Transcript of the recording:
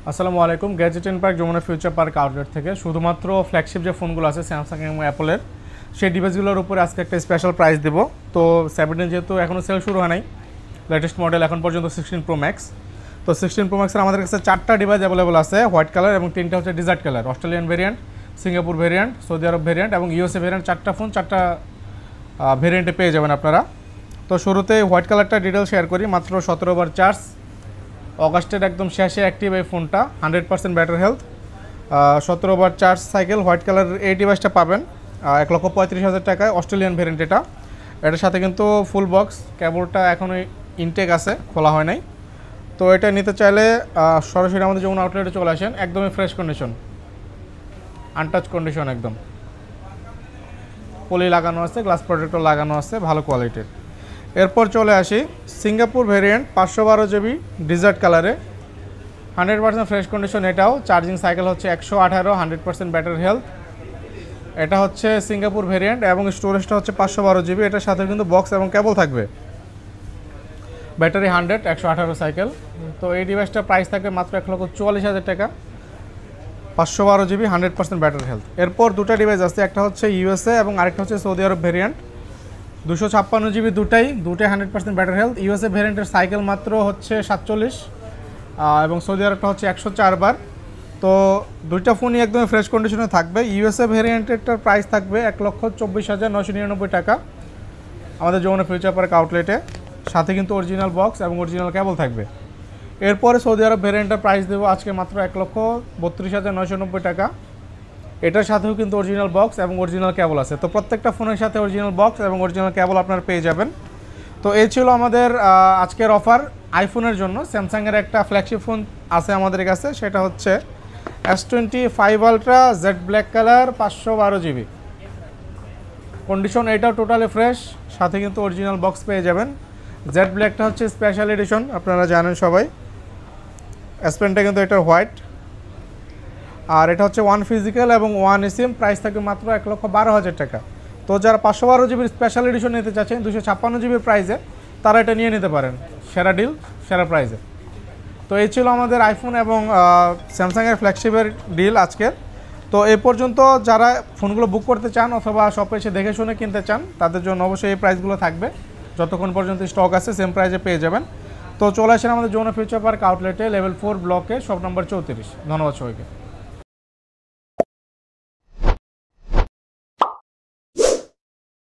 আসসালামু আলাইকুম। Gadget and Park Jamuna Future Park outlet থেকে শুধুমাত্র ফ্ল্যাগশিপ যে ফোনগুলো আছে স্যামসাং এবং অ্যাপলের সেই ডিভাইসগুলোর উপরে আজকে একটা স্পেশাল প্রাইস দেবো। তো 17 যেহেতু এখনও সেল শুরু হয় নাই, লেটেস্ট মডেল এখন পর্যন্ত 16 প্রো ম্যাক্স। তো 16 প্রো ম্যাক্সের আমাদের কাছে 4টা ডিভাইস অ্যাভেলেবল আছে, হোয়াইট কালার এবং 3টা হচ্ছে desert colour, Australian variant, Singapore variant, Saudi Arab variant এবং ইউএসএ ভেরিয়েন্ট। 4টা ফোন 4টা ভেরিয়েন্টে পেয়ে যাবেন আপনারা। তো শুরুতে হোয়াইট কালারটা ডিটেল শেয়ার করি। মাত্র 17 বার চার্জ, অগাস্টের একদম শেষে অ্যাক্টিভ এই ফোনটা, 100% ব্যাটারি হেলথ, 17 বার চার্জ সাইকেল। হোয়াইট কালার এই ডিভাইসটা পাবেন 1,35,000 টাকায়, অস্ট্রেলিয়ান ভেরিয়েন্ট এটা। এটার সাথে কিন্তু ফুল বক্স, কেবলটা এখনও ইনটেক আছে, খোলা হয় নাই। তো এটা নিতে চাইলে সরাসরি আমাদের যমুনা আউটলেটে চলে আসেন। একদমই ফ্রেশ কন্ডিশন, আনটাচ কন্ডিশন, একদম পলি লাগানো আছে, গ্লাস প্রোটেক্টর লাগানো আছে, ভালো কোয়ালিটির। এরপর চলে আসি সিঙ্গাপুর ভেরিয়েন্ট 512 জিবি ডিজার্ট কালারে, 100% ফ্রেশ কন্ডিশন। এটাও চার্জিং সাইকেল হচ্ছে 118, 100% ব্যাটারি হেলথ। এটা হচ্ছে সিঙ্গাপুর ভেরিয়েন্ট এবং স্টোরেজটা হচ্ছে 512 জিবি। এটার সাথে কিন্তু বক্স এবং কেবল থাকবে। Battery 100, 118 cycle. তো এই ডিভাইসটার প্রাইস থাকবে মাত্র 1,44,000 টাকা, 512 জিবি, 100% ব্যাটারি হেলথ। এরপর দুটো ডিভাইস আছে, একটা হচ্ছে ইউএসএ এবং আরেকটা হচ্ছে সৌদি আরব ভেরিয়েন্ট, 256 জিবি। দুটাই 100% ব্যাটারি হেলথ। ইউএসএ ভেরিয়েন্টের সাইকেল মাত্র হচ্ছে 47 এবং সৌদি আরবটা হচ্ছে 104 বার। তো দুইটা ফোনই একদমই ফ্রেশ কন্ডিশনে থাকবে। ইউএসএ ভেরিয়েন্টেরটার প্রাইস থাকবে 1,24,999 টাকা আমাদের যমুনা ফিউচার পার্ক আউটলেটে, সাথে কিন্তু অরিজিনাল বক্স এবং অরিজিনাল কেবল থাকবে। এরপরে সৌদি আরব ভেরিয়েন্টের প্রাইস দেবো আজকে মাত্র 1,32,990 টাকা। এটার সাথেও কিন্তু অরিজিনাল বক্স এবং অরিজিনাল কেবল আছে। তো প্রত্যেকটা ফোনের সাথে অরিজিনাল বক্স এবং অরিজিনাল কেবল আপনারা পেয়ে যাবেন। তো এই ছিল আমাদের আজকের অফার আইফোনের জন্য। স্যামসাংয়ের একটা ফ্ল্যাগশিপ ফোন আছে আমাদের কাছে, সেটা হচ্ছে S25 ultra jet black colour, 512 GB condition. এটাও টোটালি ফ্রেশ, সাথে কিন্তু অরিজিনাল বক্স পেয়ে যাবেন। জেড ব্ল্যাকটা হচ্ছে স্পেশাল এডিশন, আপনারা জানেন সবাই। এস পেনটা কিন্তু এটা হোয়াইট, আর এটা হচ্ছে 1 ফিজিক্যাল এবং 1 সিম। প্রাইস থাকবে মাত্র 1,12,000 টাকা। তো যারা 512 জিবির স্পেশাল এডিশন নিতে চাচ্ছেন 256 জিবির প্রাইসে, তারা এটা নিয়ে নিতে পারেন। সেরা ডিল, সেরা প্রাইসে। তো এই ছিল আমাদের আইফোন এবং স্যামসাংয়ের ফ্ল্যাগশিপের ডিল আজকের। তো এই পর্যন্ত যারা ফোনগুলো বুক করতে চান অথবা শপে এসে দেখে শুনে কিনতে চান, তাদের জন্য অবশ্যই এই প্রাইসগুলো থাকবে। যতক্ষণ পর্যন্ত স্টক আছে সেম প্রাইসে পেয়ে যাবেন। তো চলে আসেন আমাদের যমুনা ফিউচার পার্ক আউটলেটে, লেভেল 4 ব্লকে, শপ নম্বর 34। ধন্যবাদ সবাইকে।